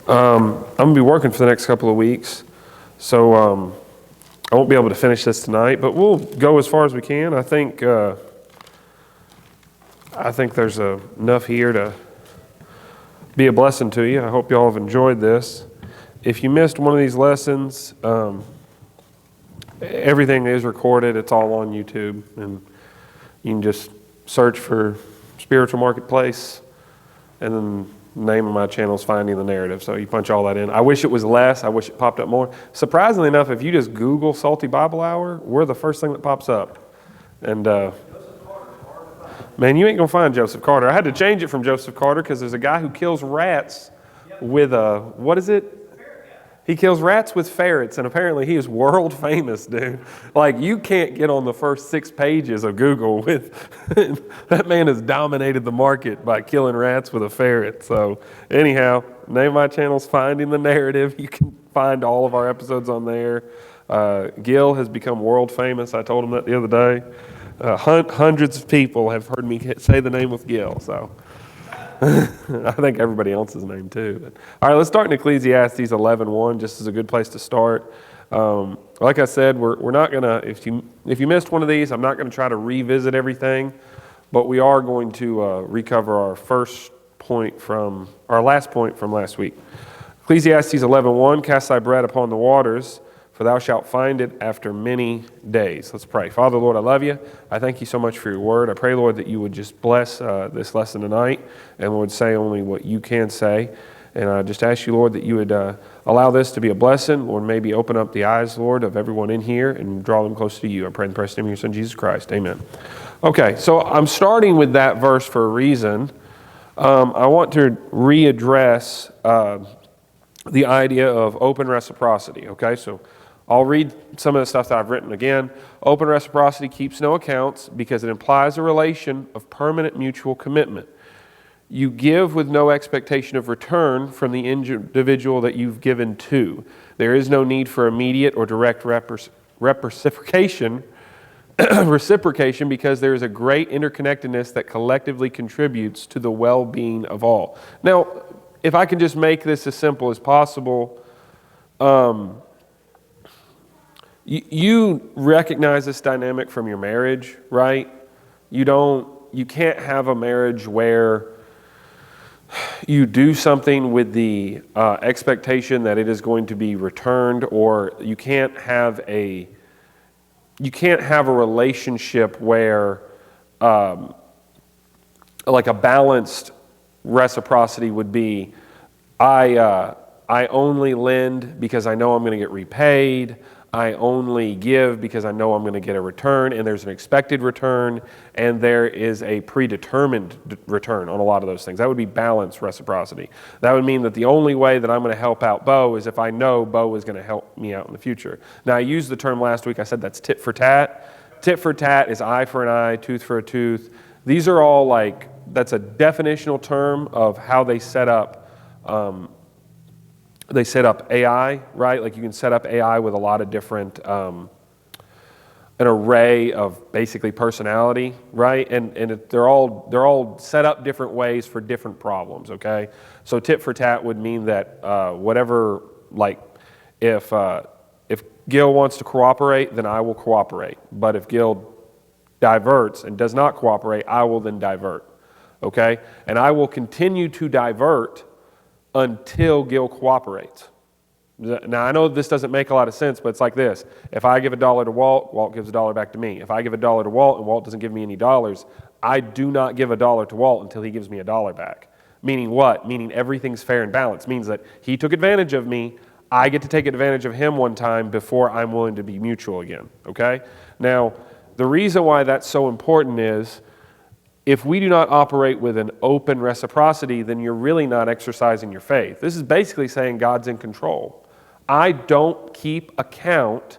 I'm going to be working for the next couple of weeks, so I won't be able to finish this tonight, but we'll go as far as we can. I think there's enough here to be a blessing to you. I hope you all have enjoyed this. If you missed one of these lessons, everything is recorded. It's all on YouTube, and you can just search for Spiritual Marketplace, and then the name of my channel is Finding the Narrative. So you punch all that in. I wish it was less. I wish it popped up more. Surprisingly enough, if you just Google Salty Bible Hour, we're the first thing that pops up. And man, you ain't gonna find Joseph Carter. I had to change it from Joseph Carter because there's a guy who kills rats with a, what is it? He kills rats with ferrets, and apparently he is world famous, dude. Like, you can't get on the first 6 pages of Google with, that man has dominated the market by killing rats with a ferret. So anyhow, name of my channel's Finding the Narrative. You can find all of our episodes on there. Gil has become world famous. I told him that the other day. Hundreds of people have heard me say the name of Gil, so. I think everybody else's name too. But, all right, let's start in Ecclesiastes 11:1, just as a good place to start. Like I said, we're not gonna. If you missed one of these, I'm not gonna try to revisit everything, but we are going to recover our last point from last week. Ecclesiastes 11:1, cast thy bread upon the waters, for thou shalt find it after many days. Let's pray. Father, Lord, I love you. I thank you so much for your word. I pray, Lord, that you would just bless this lesson tonight, and Lord, say only what you can say. And I just ask you, Lord, that you would allow this to be a blessing. Lord, maybe open up the eyes, Lord, of everyone in here and draw them close to you. I pray in the precious name of your Son, Jesus Christ. Amen. Okay, so I'm starting with that verse for a reason. I want to readdress the idea of open reciprocity, okay? So I'll read some of the stuff that I've written again. Open reciprocity keeps no accounts because it implies a relation of permanent mutual commitment. You give with no expectation of return from the individual that you've given to. There is no need for immediate or direct reciprocation because there is a great interconnectedness that collectively contributes to the well-being of all. Now, if I can just make this as simple as possible, you recognize this dynamic from your marriage, right? You can't have a marriage where you do something with the expectation that it is going to be returned, or you can't have a relationship where like a balanced reciprocity would be, I only lend because I know I'm going to get repaid. I only give because I know I'm going to get a return, and there's an expected return, and there is a predetermined return on a lot of those things. That would be balanced reciprocity. That would mean that the only way that I'm going to help out Bo is if I know Bo is going to help me out in the future. Now, I used the term last week. I said that's tit for tat. Tit for tat is eye for an eye, tooth for a tooth. These are all that's a definitional term of how they set up AI, right? Like you can set up AI with a lot of different, an array of basically personality, right? And they're all set up different ways for different problems, okay? So tit for tat would mean that whatever, like if Gil wants to cooperate, then I will cooperate. But if Gil diverts and does not cooperate, I will then divert, okay? And I will continue to divert until Gil cooperates. Now, I know this doesn't make a lot of sense, but it's like this. If I give $1 to Walt, Walt gives $1 back to me. If I give $1 to Walt and Walt doesn't give me any dollars, I do not give $1 to Walt until he gives me $1 back. Meaning what? Meaning everything's fair and balanced. Means that he took advantage of me. I get to take advantage of him one time before I'm willing to be mutual again, okay? Now, the reason why that's so important is if we do not operate with an open reciprocity, then you're really not exercising your faith. This is basically saying God's in control. I don't keep account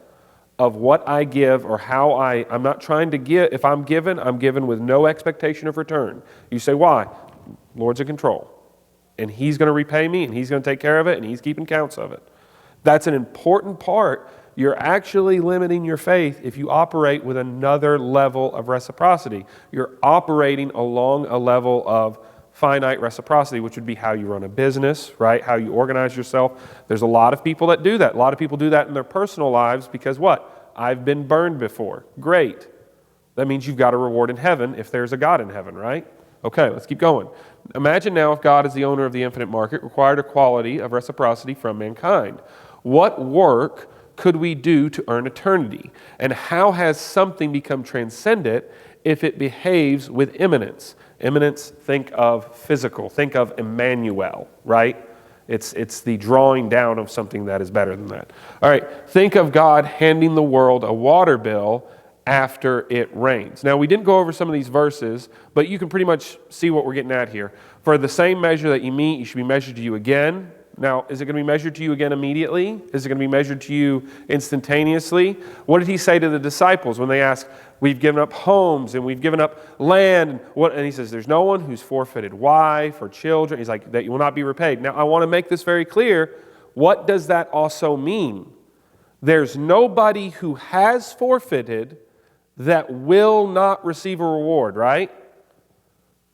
of what I give or how I'm not trying to give. If I'm given with no expectation of return. You say, why? Lord's in control. And He's going to repay me, and He's going to take care of it, and He's keeping counts of it. That's an important part. You're actually limiting your faith if you operate with another level of reciprocity. You're operating along a level of finite reciprocity, which would be how you run a business, right? How you organize yourself. There's a lot of people that do that. A lot of people do that in their personal lives because what? I've been burned before. Great. That means you've got a reward in heaven if there's a God in heaven, right? Okay, let's keep going. Imagine now if God is the owner of the infinite market, required a quality of reciprocity from mankind. What work could we do to earn eternity? And how has something become transcendent if it behaves with immanence? Immanence, think of physical, think of Emmanuel, right? It's the drawing down of something that is better than that. All right, think of God handing the world a water bill after it rains. Now, we didn't go over some of these verses, but you can pretty much see what we're getting at here. For the same measure that you meet, you should be measured to you again. Now, is it going to be measured to you again immediately? Is it going to be measured to you instantaneously? What did he say to the disciples when they asked, we've given up homes and we've given up land? And he says, there's no one who's forfeited wife or children. He's like, that you will not be repaid. Now, I want to make this very clear. What does that also mean? There's nobody who has forfeited that will not receive a reward, right?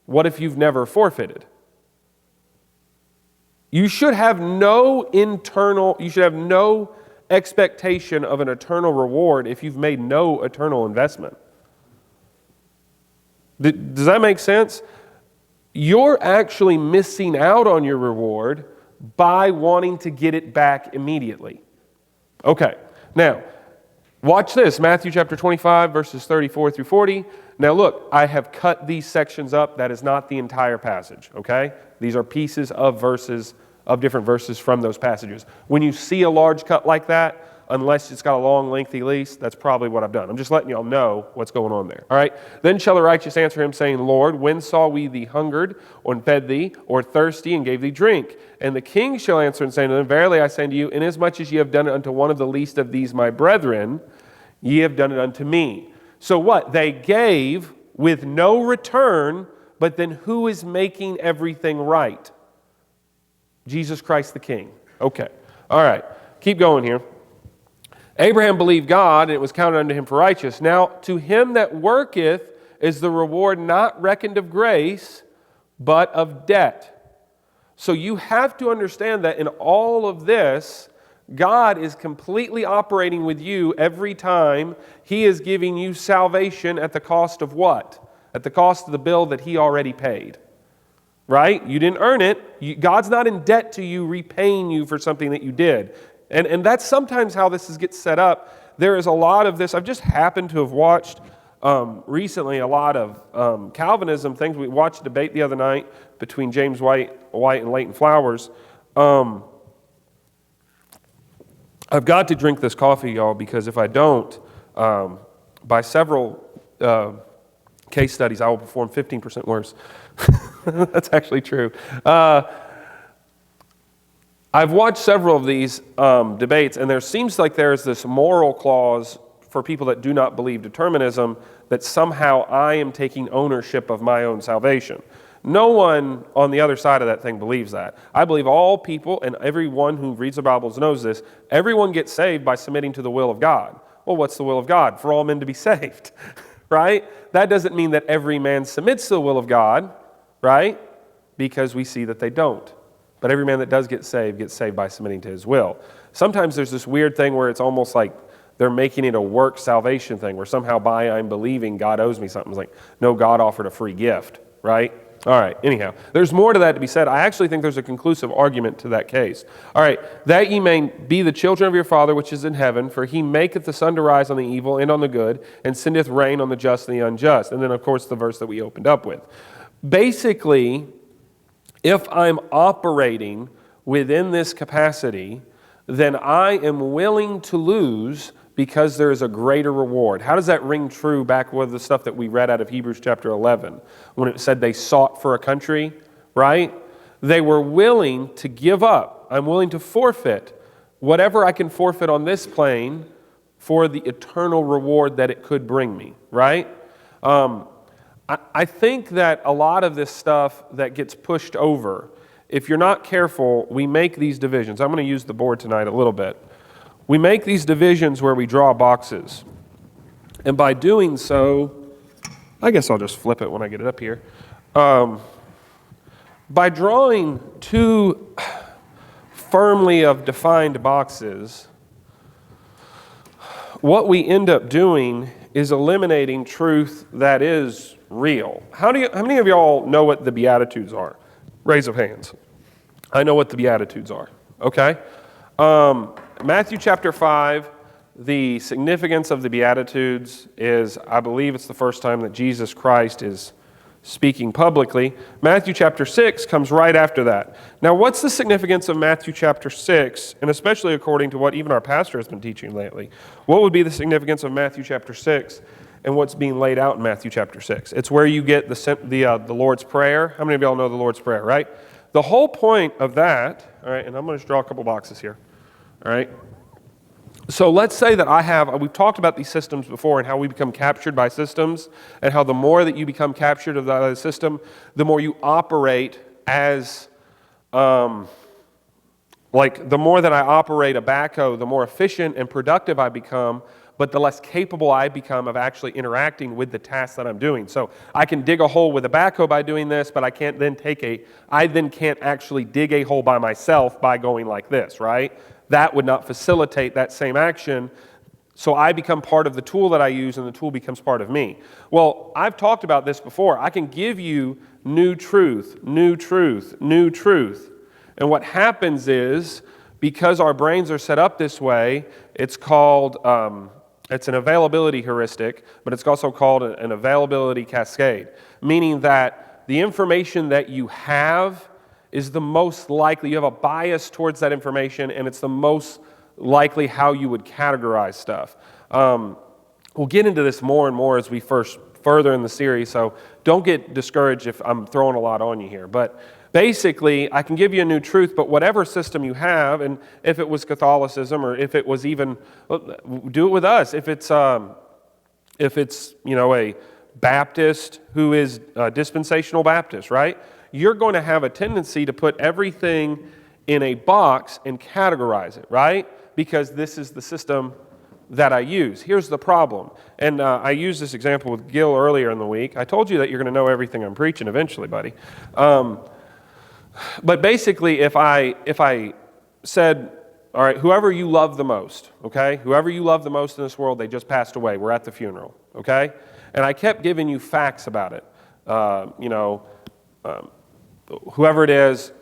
What if you've never forfeited? You should have no expectation of an eternal reward if you've made no eternal investment. Does that make sense? You're actually missing out on your reward by wanting to get it back immediately. Okay, now, watch this, Matthew chapter 25, verses 34 through 40. Now look, I have cut these sections up. That is not the entire passage, okay? These are pieces of verses, of different verses from those passages. When you see a large cut like that, unless it's got a long, lengthy lease, that's probably what I've done. I'm just letting y'all know what's going on there, all right? Then shall the righteous answer him, saying, Lord, when saw we thee hungered, or fed thee, or thirsty, and gave thee drink? And the king shall answer and say to them, verily I say unto you, inasmuch as ye have done it unto one of the least of these my brethren, ye have done it unto me. So what? They gave with no return, but then who is making everything right? Jesus Christ the King. Okay. All right. Keep going here. Abraham believed God, and it was counted unto him for righteous. Now, to him that worketh is the reward not reckoned of grace, but of debt. So you have to understand that in all of this, God is completely operating with you every time He is giving you salvation at the cost of what? At the cost of the bill that He already paid. Right? You didn't earn it. God's not in debt to you, repaying you for something that you did. And that's sometimes how this gets set up. There is a lot of this. I've just happened to have watched recently a lot of Calvinism things. We watched a debate the other night between James White and Leighton Flowers. I've got to drink this coffee, y'all, because if I don't, by several case studies, I will perform 15% worse. That's actually true. I've watched several of these debates, and there seems like there's this moral clause for people that do not believe determinism that somehow I am taking ownership of my own salvation. No one on the other side of that thing believes that. I believe all people, and everyone who reads the Bibles knows this, everyone gets saved by submitting to the will of God. Well, what's the will of God? For all men to be saved, right? That doesn't mean that every man submits to the will of God, right? Because we see that they don't. But every man that does get saved by submitting to His will. Sometimes there's this weird thing where it's almost like they're making it a work salvation thing, where somehow by I'm believing God owes me something. It's like, no, God offered a free gift, right? All right, anyhow, there's more to that to be said. I actually think there's a conclusive argument to that case. All right, that ye may be the children of your Father which is in heaven, for He maketh the sun to rise on the evil and on the good, and sendeth rain on the just and the unjust. And then, of course, the verse that we opened up with. Basically, if I'm operating within this capacity, then I am willing to lose because there is a greater reward. How does that ring true back with the stuff that we read out of Hebrews chapter 11, when it said they sought for a country, right? They were willing to give up. I'm willing to forfeit whatever I can forfeit on this plane for the eternal reward that it could bring me, right? I think that a lot of this stuff that gets pushed over, if you're not careful, we make these divisions. I'm going to use the board tonight a little bit. We make these divisions where we draw boxes. And by doing so, I guess I'll just flip it when I get it up here. by drawing too firmly of defined boxes, what we end up doing is eliminating truth that is real. How many of y'all know what the Beatitudes are? Raise of hands. I know what the Beatitudes are, okay? Matthew chapter 5, the significance of the Beatitudes is, I believe it's the first time that Jesus Christ is speaking publicly. Matthew chapter 6 comes right after that. Now, what's the significance of Matthew chapter 6, and especially according to what even our pastor has been teaching lately? What would be the significance of Matthew chapter 6 and what's being laid out in Matthew chapter 6? It's where you get the Lord's Prayer. How many of y'all know the Lord's Prayer, right? The whole point of that, all right, and I'm going to draw a couple boxes here, all right? So let's say that we've talked about these systems before and how we become captured by systems, and how the more that you become captured of the system, the more you operate as, the more that I operate a backhoe, the more efficient and productive I become, but the less capable I become of actually interacting with the task that I'm doing. So I can dig a hole with a backhoe by doing this, but I then can't actually dig a hole by myself by going like this, right? That would not facilitate that same action. So I become part of the tool that I use, and the tool becomes part of me. Well, I've talked about this before. I can give you new truth, new truth, new truth. And what happens is, because our brains are set up this way, it's called, it's an availability heuristic, but it's also called an availability cascade, meaning that the information that you have is the most likely, you have a bias towards that information, and it's the most likely how you would categorize stuff. We'll get into this more and more as we further in the series, so don't get discouraged if I'm throwing a lot on you here. But basically, I can give you a new truth, but whatever system you have, and if it was Catholicism, or if it was even, do it with us. If it's a Baptist who is a dispensational Baptist, right? You're going to have a tendency to put everything in a box and categorize it, right? Because this is the system that I use. Here's the problem. And I used this example with Gil earlier in the week. I told you that you're going to know everything I'm preaching eventually, buddy. But basically, if I said, all right, whoever you love the most, okay? Whoever you love the most in this world, they just passed away. We're at the funeral, okay? And I kept giving you facts about it. Whoever it is,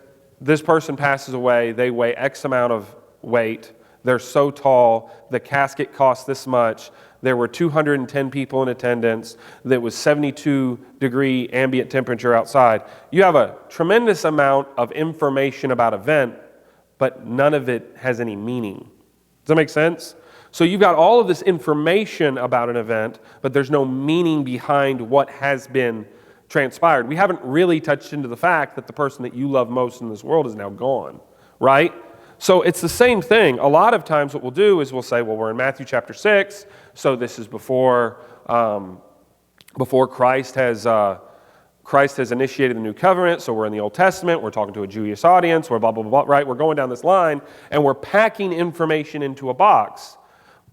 this person passes away, they weigh X amount of weight, they're so tall, the casket costs this much, there were 210 people in attendance, there was 72-degree ambient temperature outside. You have a tremendous amount of information about an event, but none of it has any meaning. Does that make sense? So you've got all of this information about an event, but there's no meaning behind what has been transpired. We haven't really touched into the fact that the person that you love most in this world is now gone, right? So it's the same thing. A lot of times what we'll do is we'll say, well, we're in Matthew chapter 6, so this is before Christ has initiated the new covenant, so we're in the Old Testament, we're talking to a Jewish audience, we're blah, blah, blah, right? We're going down this line, and we're packing information into a box.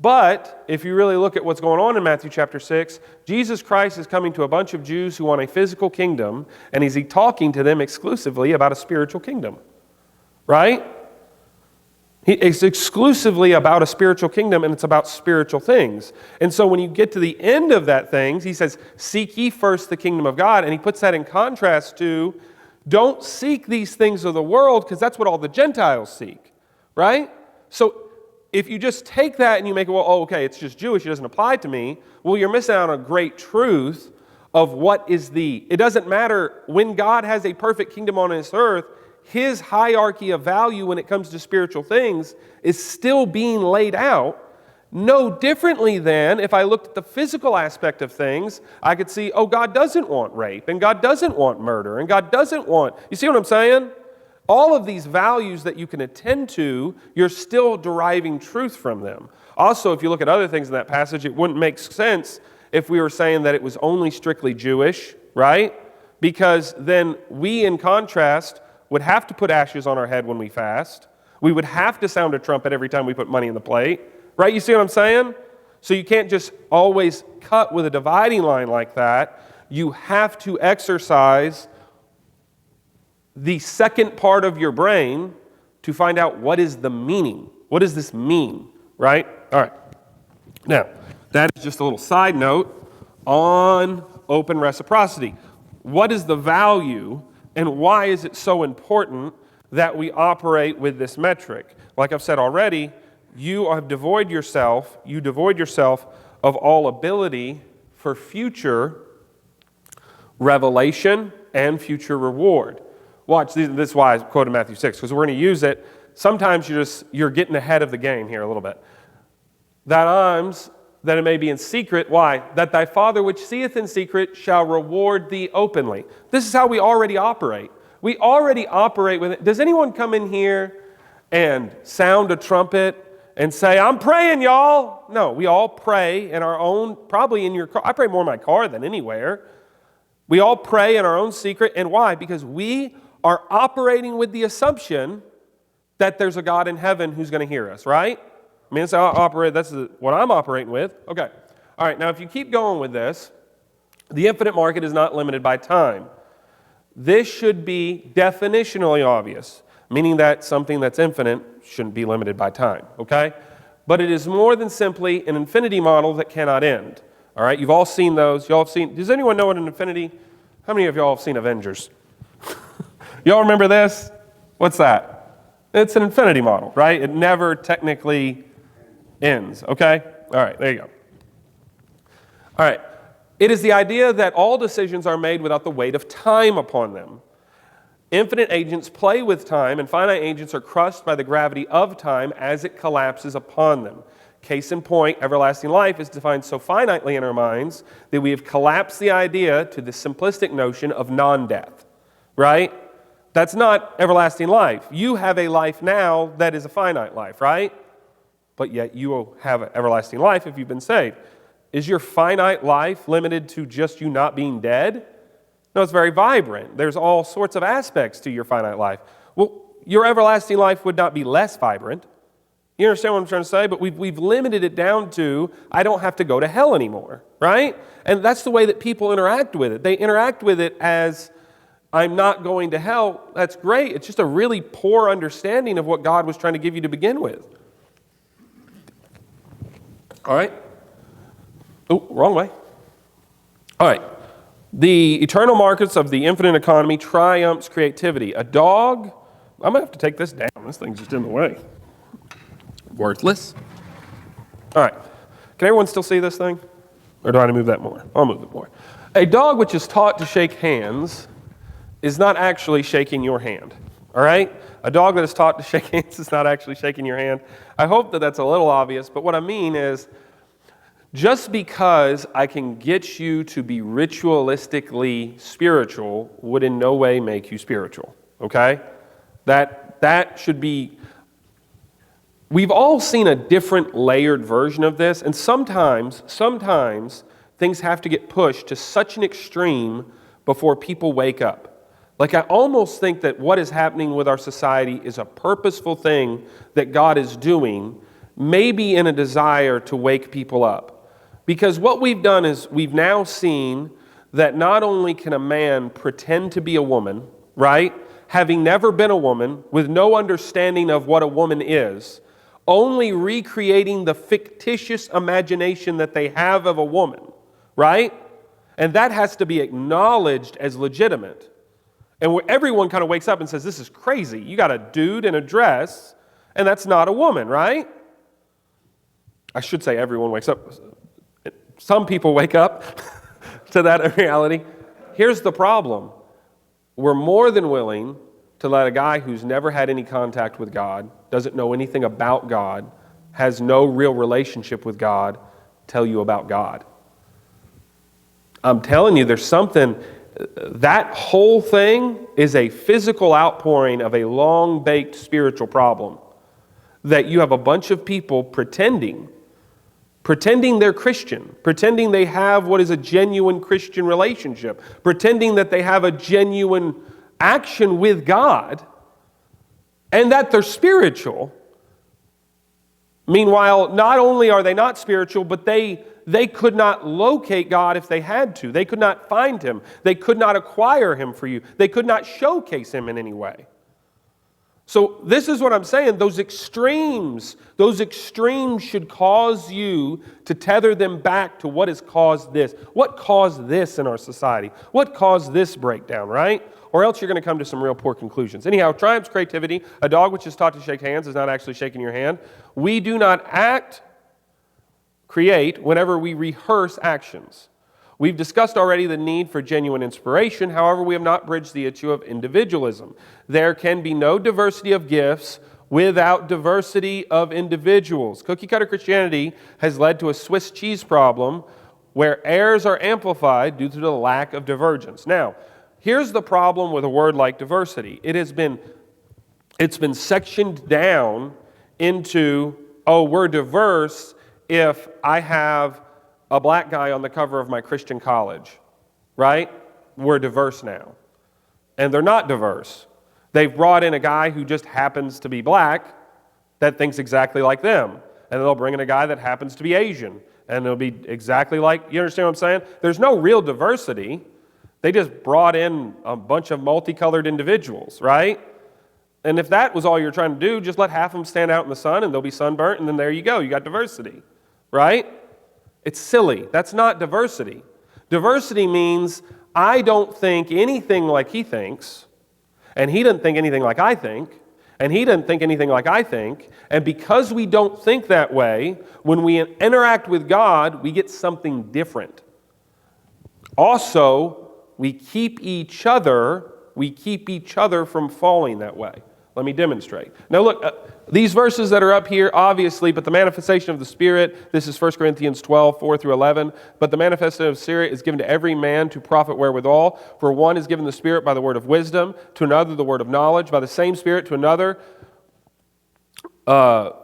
But if you really look at what's going on in Matthew chapter 6, Jesus Christ is coming to a bunch of Jews who want a physical kingdom, and he's talking to them exclusively about a spiritual kingdom, right? It's exclusively about a spiritual kingdom, and it's about spiritual things. And so when you get to the end of that thing, he says, seek ye first the kingdom of God, and he puts that in contrast to, don't seek these things of the world, because that's what all the Gentiles seek, right? So if you just take that and you make it, well, oh, okay, it's just Jewish, it doesn't apply to me, well, you're missing out on a great truth of what is it doesn't matter when God has a perfect kingdom on this earth, his hierarchy of value when it comes to spiritual things is still being laid out no differently than if I looked at the physical aspect of things, I could see, oh, God doesn't want rape, and God doesn't want murder, and God doesn't want, you see what I'm saying? All of these values that you can attend to, you're still deriving truth from them. Also, if you look at other things in that passage, it wouldn't make sense if we were saying that it was only strictly Jewish, right? Because then we, in contrast, would have to put ashes on our head when we fast. We would have to sound a trumpet every time we put money in the plate, right? You see what I'm saying? So you can't just always cut with a dividing line like that. You have to exercise the second part of your brain to find out what is the meaning. What does this mean, right? All right. Now, that is just a little side note on open reciprocity. What is the value and why is it so important that we operate with this metric? Like I've said already, you devoid yourself of all ability for future revelation and future reward. Watch, this is why I quoted Matthew 6, because we're going to use it. Sometimes you're getting ahead of the game here a little bit. That it may be in secret. Why? That thy Father which seeth in secret shall reward thee openly. This is how we already operate. We already operate with it. Does anyone come in here and sound a trumpet and say, I'm praying, y'all? No, we all pray in our own, probably in your car. I pray more in my car than anywhere. We all pray in our own secret. And why? Because we are operating with the assumption that there's a God in heaven who's going to hear us, right? I mean, that's how I operate. That's what I'm operating with. Okay. All right. Now, if you keep going with this, the infinite market is not limited by time. This should be definitionally obvious, meaning that something that's infinite shouldn't be limited by time, okay? But it is more than simply an infinity model that cannot end. All right, you've all seen those. Y'all have seen, does anyone know what an infinity? How many of y'all have seen Avengers? Y'all remember this? What's that? It's an infinity model, right? It never technically ends, okay? All right, there you go. All right, it is the idea that all decisions are made without the weight of time upon them. Infinite agents play with time, and finite agents are crushed by the gravity of time as it collapses upon them. Case in point, everlasting life is defined so finitely in our minds that we have collapsed the idea to the simplistic notion of non-death, right? That's not everlasting life. You have a life now that is a finite life, right? But yet you will have everlasting life if you've been saved. Is your finite life limited to just you not being dead? No, it's very vibrant. There's all sorts of aspects to your finite life. Well, your everlasting life would not be less vibrant. You understand what I'm trying to say? But we've limited it down to, I don't have to go to hell anymore, right? And that's the way that people interact with it. They interact with it as, I'm not going to hell. That's great. It's just a really poor understanding of what God was trying to give you to begin with. All right? Oh, wrong way. All right. The eternal markets of the infinite economy triumphs creativity. A dog, I'm going to have to take this down. This thing's just in the way. Worthless. All right. Can everyone still see this thing? Or do I need to move that more? I'll move it more. A dog which is taught to shake hands is not actually shaking your hand. All right? A dog that is taught to shake hands is not actually shaking your hand. I hope that that's a little obvious, but what I mean is, just because I can get you to be ritualistically spiritual would in no way make you spiritual, okay? That should be... We've all seen a different layered version of this, and sometimes things have to get pushed to such an extreme before people wake up. Like, I almost think that what is happening with our society is a purposeful thing that God is doing, maybe in a desire to wake people up. Because what we've done is we've now seen that not only can a man pretend to be a woman, right, having never been a woman, with no understanding of what a woman is, only recreating the fictitious imagination that they have of a woman, right? And that has to be acknowledged as legitimate. And everyone kind of wakes up and says, this is crazy. You got a dude in a dress, and that's not a woman, right? I should say everyone wakes up. Some people wake up to that reality. Here's the problem. We're more than willing to let a guy who's never had any contact with God, doesn't know anything about God, has no real relationship with God, tell you about God. I'm telling you, there's something, that whole thing is a physical outpouring of a long-baked spiritual problem. That you have a bunch of people pretending they're Christian, pretending they have what is a genuine Christian relationship, pretending that they have a genuine action with God, and that they're spiritual. Meanwhile, not only are they not spiritual, but they They could not locate God if they had to. They could not find him. They could not acquire him for you. They could not showcase him in any way. So this is what I'm saying. Those extremes should cause you to tether them back to what has caused this. What caused this in our society? What caused this breakdown, right? Or else you're going to come to some real poor conclusions. Anyhow, triumphs creativity. A dog which is taught to shake hands is not actually shaking your hand. We do not create whenever we rehearse actions. We've discussed already the need for genuine inspiration. However, we have not bridged the issue of individualism. There can be no diversity of gifts without diversity of individuals. Cookie-cutter Christianity has led to a Swiss cheese problem where errors are amplified due to the lack of divergence. Now, here's the problem with a word like diversity. It's been sectioned down into, oh, we're diverse if I have a black guy on the cover of my Christian college, right? We're diverse now. And they're not diverse. They've brought in a guy who just happens to be black that thinks exactly like them. And they'll bring in a guy that happens to be Asian. And it'll be exactly like, you understand what I'm saying? There's no real diversity. They just brought in a bunch of multicolored individuals, right? And if that was all you're trying to do, just let half of them stand out in the sun and they'll be sunburnt, and then there you go. You got diversity, right? It's silly. That's not diversity. Diversity means I don't think anything like he thinks, and he doesn't think anything like I think, and he doesn't think anything like I think, and because we don't think that way, when we interact with God, we get something different. Also, we keep each other from falling that way. Let me demonstrate. Now look, these verses that are up here, obviously, but the manifestation of the Spirit, this is 1 Corinthians 12, 4 through 11, but the manifestation of the Spirit is given to every man to profit wherewithal. For one is given the Spirit by the word of wisdom, to another the word of knowledge, by the same Spirit to another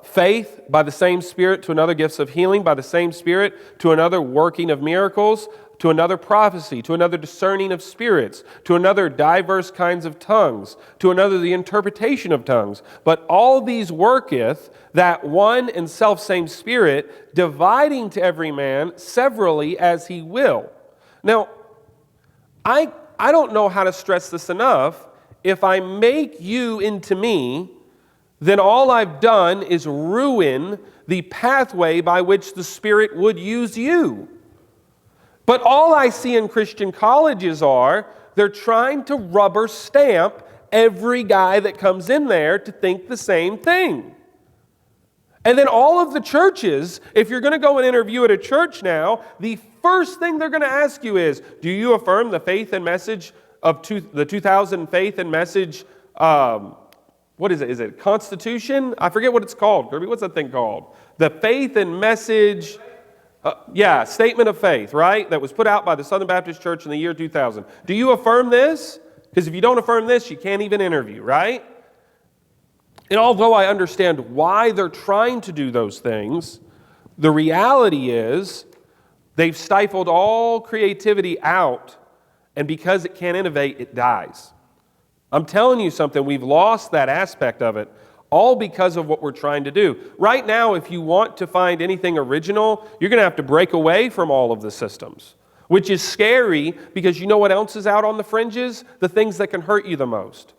faith, by the same Spirit to another gifts of healing, by the same Spirit to another working of miracles, to another prophecy, to another discerning of spirits, to another diverse kinds of tongues, to another the interpretation of tongues. But all these worketh that one and selfsame Spirit, dividing to every man severally as he will. Now, I don't know how to stress this enough. If I make you into me, then all I've done is ruin the pathway by which the Spirit would use you. But all I see in Christian colleges they're trying to rubber stamp every guy that comes in there to think the same thing. And then all of the churches, if you're going to go and interview at a church now, the first thing they're going to ask you is, do you affirm the faith and message of the 2000 faith and message, what is it? Is it Constitution? I forget what it's called. Kirby, what's that thing called? The faith and message... Statement of faith, right? That was put out by the Southern Baptist Church in the year 2000. Do you affirm this? Because if you don't affirm this, you can't even interview, right? And although I understand why they're trying to do those things, the reality is they've stifled all creativity out, and because it can't innovate, it dies. I'm telling you something, we've lost that aspect of it. All because of what we're trying to do. Right now, if you want to find anything original, you're going to have to break away from all of the systems, which is scary because you know what else is out on the fringes? The things that can hurt you the most.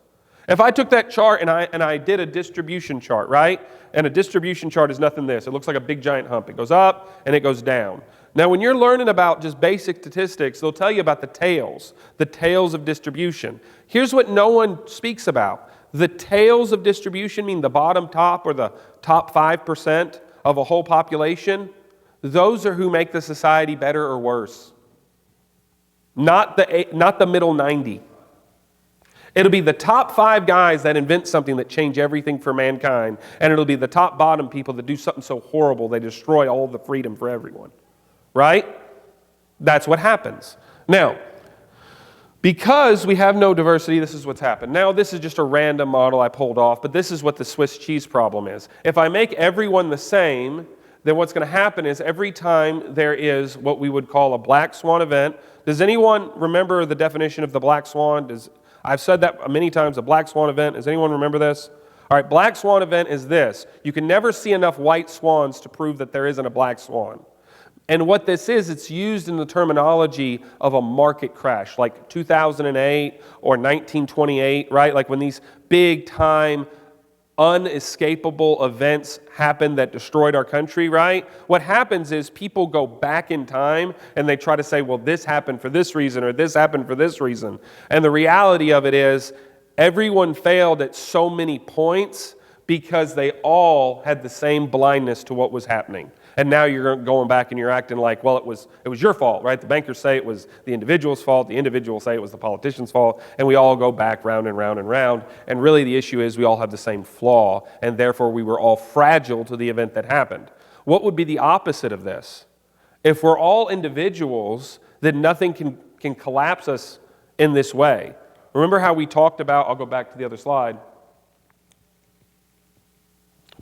If I took that chart and I did a distribution chart, right? And a distribution chart is nothing this. It looks like a big giant hump. It goes up and it goes down. Now, when you're learning about just basic statistics, they'll tell you about the tails of distribution. Here's what no one speaks about. The tails of distribution mean the bottom top or the top 5% of a whole population. Those are who make the society better or worse. Not the middle 90. It'll be the top 5 guys that invent something that change everything for mankind, and it'll be the top bottom people that do something so horrible they destroy all the freedom for everyone. Right? That's what happens. Now, because we have no diversity, this is what's happened. Now, this is just a random model I pulled off, but this is what the Swiss cheese problem is. If I make everyone the same, then what's going to happen is every time there is what we would call a black swan event. Does anyone remember the definition of the black swan? I've said that many times, a black swan event. Does anyone remember this? All right, black swan event is this. You can never see enough white swans to prove that there isn't a black swan. And what this is, it's used in the terminology of a market crash, like 2008 or 1928, right? Like when these big time, unescapable events happened that destroyed our country, right? What happens is people go back in time and they try to say, well, this happened for this reason or this happened for this reason. And the reality of it is everyone failed at so many points because they all had the same blindness to what was happening. And now you're going back and you're acting like, well, it was your fault, right? The bankers say it was the individual's fault. The individuals say it was the politician's fault. And we all go back round and round and round. And really the issue is we all have the same flaw. And therefore we were all fragile to the event that happened. What would be the opposite of this? If we're all individuals, then nothing can collapse us in this way. Remember how we talked about, I'll go back to the other slide.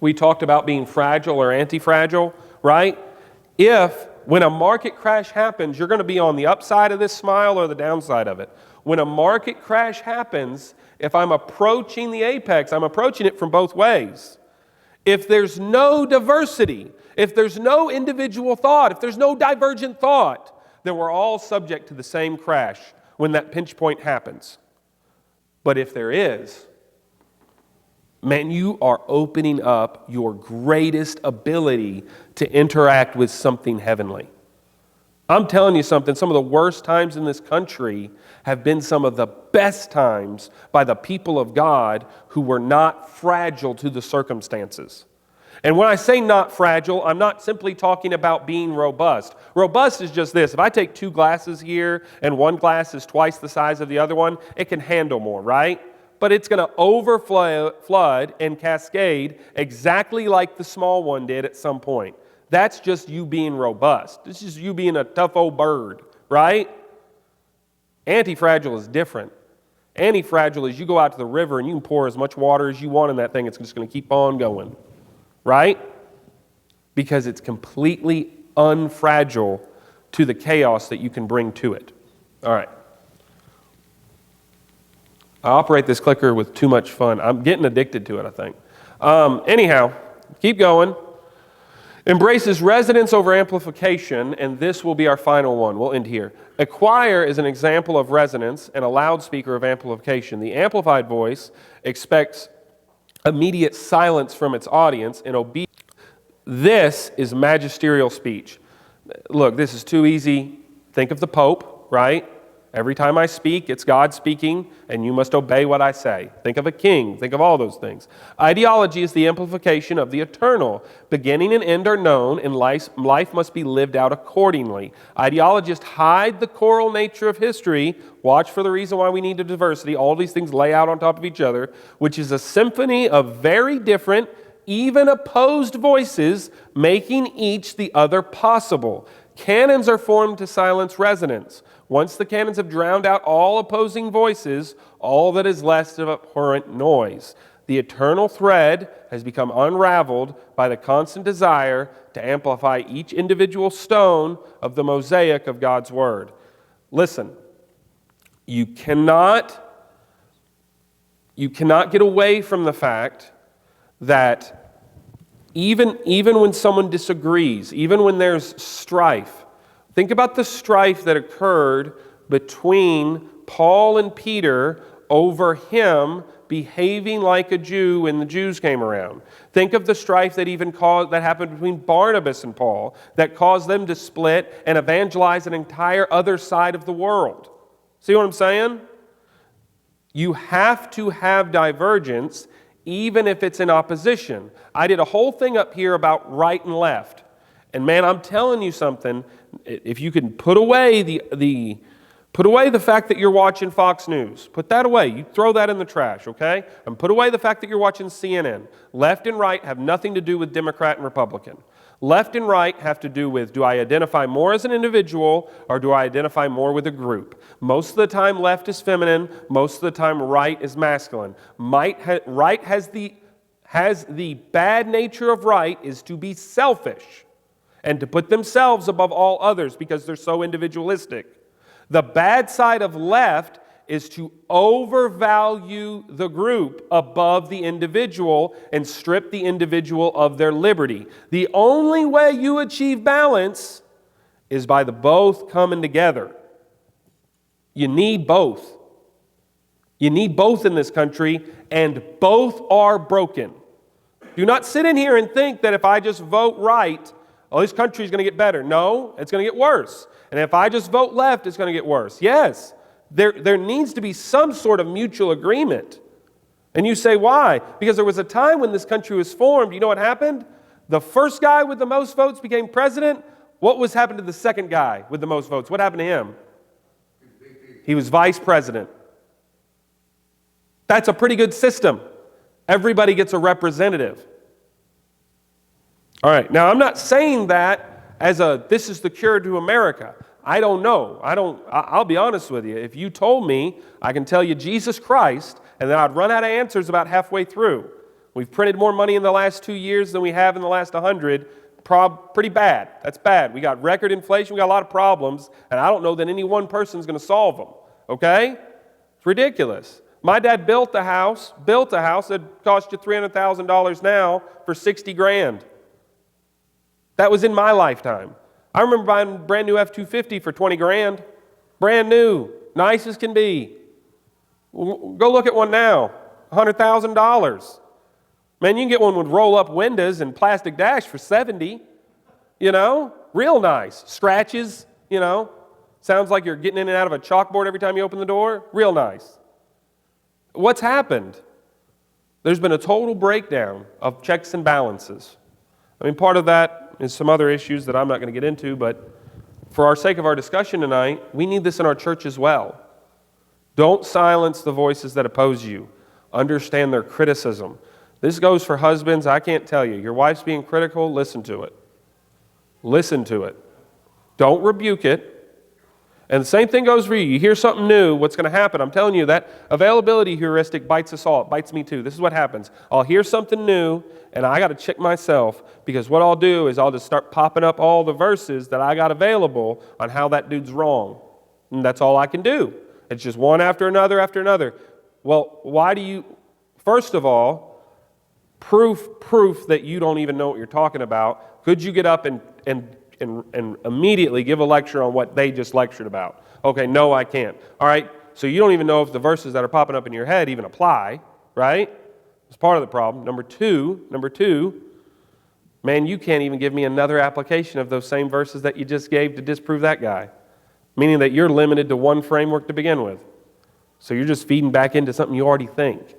We talked about being fragile or anti-fragile, right? When a market crash happens, you're going to be on the upside of this smile or the downside of it. When a market crash happens, if I'm approaching the apex, I'm approaching it from both ways. If there's no diversity, if there's no individual thought, if there's no divergent thought, then we're all subject to the same crash when that pinch point happens. But if there is, man, you are opening up your greatest ability to interact with something heavenly. I'm telling you something, some of the worst times in this country have been some of the best times by the people of God who were not fragile to the circumstances. And when I say not fragile, I'm not simply talking about being robust. Robust is just this. If I take 2 glasses here and one glass is twice the size of the other one, it can handle more, right? But it's going to flood and cascade exactly like the small one did at some point. That's just you being robust. This is you being a tough old bird, right? Anti-fragile is different. Anti-fragile is you go out to the river and you can pour as much water as you want in that thing. It's just going to keep on going, right? Because it's completely unfragile to the chaos that you can bring to it. All right. I operate this clicker with too much fun. I'm getting addicted to it, I think. Anyhow, keep going. Embraces resonance over amplification, and this will be our final one. We'll end here. A choir is an example of resonance and a loudspeaker of amplification. The amplified voice expects immediate silence from its audience and obedience. This is magisterial speech. Look, this is too easy. Think of the Pope, right? Every time I speak, it's God speaking, and you must obey what I say. Think of a king. Think of all those things. Ideology is the amplification of the eternal. Beginning and end are known, and life must be lived out accordingly. Ideologists hide the choral nature of history. Watch for the reason why we need a diversity. All these things lay out on top of each other, which is a symphony of very different, even opposed voices, making each the other possible. Canons are formed to silence resonance. Once the canons have drowned out all opposing voices, all that is left is abhorrent noise. The eternal thread has become unraveled by the constant desire to amplify each individual stone of the mosaic of God's Word. Listen, you cannot get away from the fact that even when someone disagrees, even when there's strife, think about the strife that occurred between Paul and Peter over him behaving like a Jew when the Jews came around. Think of the strife that happened between Barnabas and Paul that caused them to split and evangelize an entire other side of the world. See what I'm saying? You have to have divergence even if it's in opposition. I did a whole thing up here about right and left. And man, I'm telling you something, if you can put away the fact that you're watching Fox News, put that away. You throw that in the trash, okay? And put away the fact that you're watching CNN. Left and right have nothing to do with Democrat and Republican. Left and right have to do with, do I identify more as an individual or do I identify more with a group? Most of the time left is feminine, most of the time right is masculine. Right has the bad nature of right is to be selfish and to put themselves above all others because they're so individualistic. The bad side of left is to overvalue the group above the individual and strip the individual of their liberty. The only way you achieve balance is by the both coming together. You need both. You need both in this country, and both are broken. Do not sit in here and think that if I just vote right, oh, this country is going to get better. No, it's going to get worse. And if I just vote left, it's going to get worse. Yes, there needs to be some sort of mutual agreement. And you say, why? Because there was a time when this country was formed. You know what happened? The first guy with the most votes became president. What was happened to the second guy with the most votes? What happened to him? He was vice president. That's a pretty good system. Everybody gets a representative. All right, now I'm not saying that as this is the cure to America. I don't know. I'll be honest with you. If you told me, I can tell you Jesus Christ, and then I'd run out of answers about halfway through. We've printed more money in the last 2 years than we have in the last 100. Pretty bad. That's bad. We got record inflation. We got a lot of problems, and I don't know that any one person's going to solve them. Okay? It's ridiculous. My dad built a house that cost you $300,000 now for $60,000. That was in my lifetime. I remember buying a brand new F-250 for $20,000. Brand new, nice as can be. Go look at one now, $100,000. Man, you can get one with roll-up windows and plastic dash for $70,000. You know, real nice. Scratches, you know. Sounds like you're getting in and out of a chalkboard every time you open the door. Real nice. What's happened? There's been a total breakdown of checks and balances. I mean, part of that is some other issues that I'm not going to get into, but for our sake of our discussion tonight, we need this in our church as well. Don't silence the voices that oppose you. Understand their criticism. This goes for husbands. I can't tell you. Your wife's being critical, listen to it. Listen to it. Don't rebuke it. And the same thing goes for you. You hear something new, what's going to happen? I'm telling you, that availability heuristic bites us all. It bites me too. This is what happens. I'll hear something new, and I got to check myself, because what I'll do is I'll just start popping up all the verses that I got available on how that dude's wrong. And that's all I can do. It's just one after another after another. Well, why do you, first of all, proof that you don't even know what you're talking about. Could you get up and immediately give a lecture on what they just lectured about? Okay, no, I can't. All right, so you don't even know if the verses that are popping up in your head even apply, right? It's part of the problem. Number two, man, you can't even give me another application of those same verses that you just gave to disprove that guy, meaning that you're limited to one framework to begin with. So you're just feeding back into something you already think.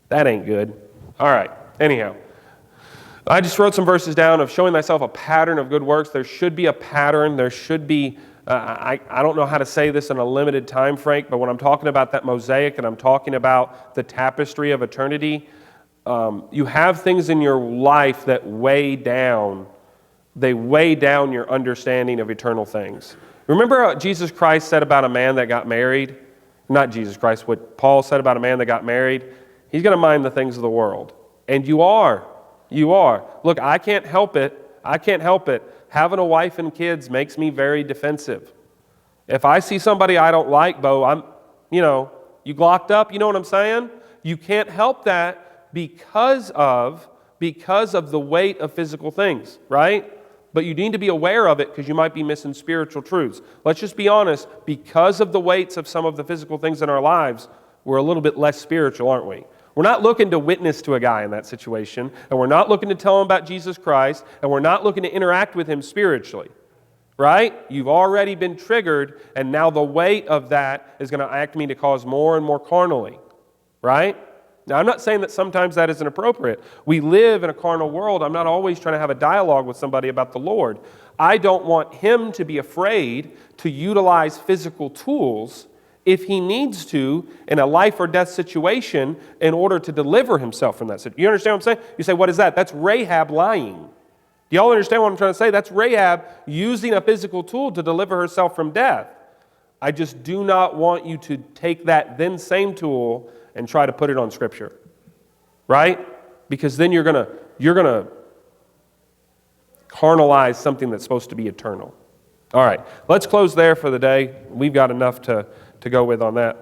That ain't good. All right, anyhow. I just wrote some verses down of showing thyself a pattern of good works. There should be a pattern. There should be, I don't know how to say this in a limited time, Frank, but when I'm talking about that mosaic and I'm talking about the tapestry of eternity, you have things in your life that weigh down. They weigh down your understanding of eternal things. Remember what Jesus Christ said about a man that got married? Not Jesus Christ, what Paul said about a man that got married. He's going to mind the things of the world. And you are. You are. Look, I can't help it. Having a wife and kids makes me very defensive. If I see somebody I don't like, Bo, you glocked up, you know what I'm saying? You can't help that because of the weight of physical things, right? But you need to be aware of it because you might be missing spiritual truths. Let's just be honest. Because of the weights of some of the physical things in our lives, we're a little bit less spiritual, aren't we? We're not looking to witness to a guy in that situation, and we're not looking to tell him about Jesus Christ, and we're not looking to interact with him spiritually, right? You've already been triggered, and now the weight of that is going to act me to cause more and more carnally, right? Now, I'm not saying that sometimes that isn't appropriate. We live in a carnal world. I'm not always trying to have a dialogue with somebody about the Lord. I don't want him to be afraid to utilize physical tools if he needs to in a life or death situation in order to deliver himself from that situation. You understand what I'm saying? You say, what is that? That's Rahab lying. Do y'all understand what I'm trying to say? That's Rahab using a physical tool to deliver herself from death. I just do not want you to take that then same tool and try to put it on Scripture, right? Because then you're gonna carnalize something that's supposed to be eternal. All right, let's close there for the day. We've got enough to go with on that.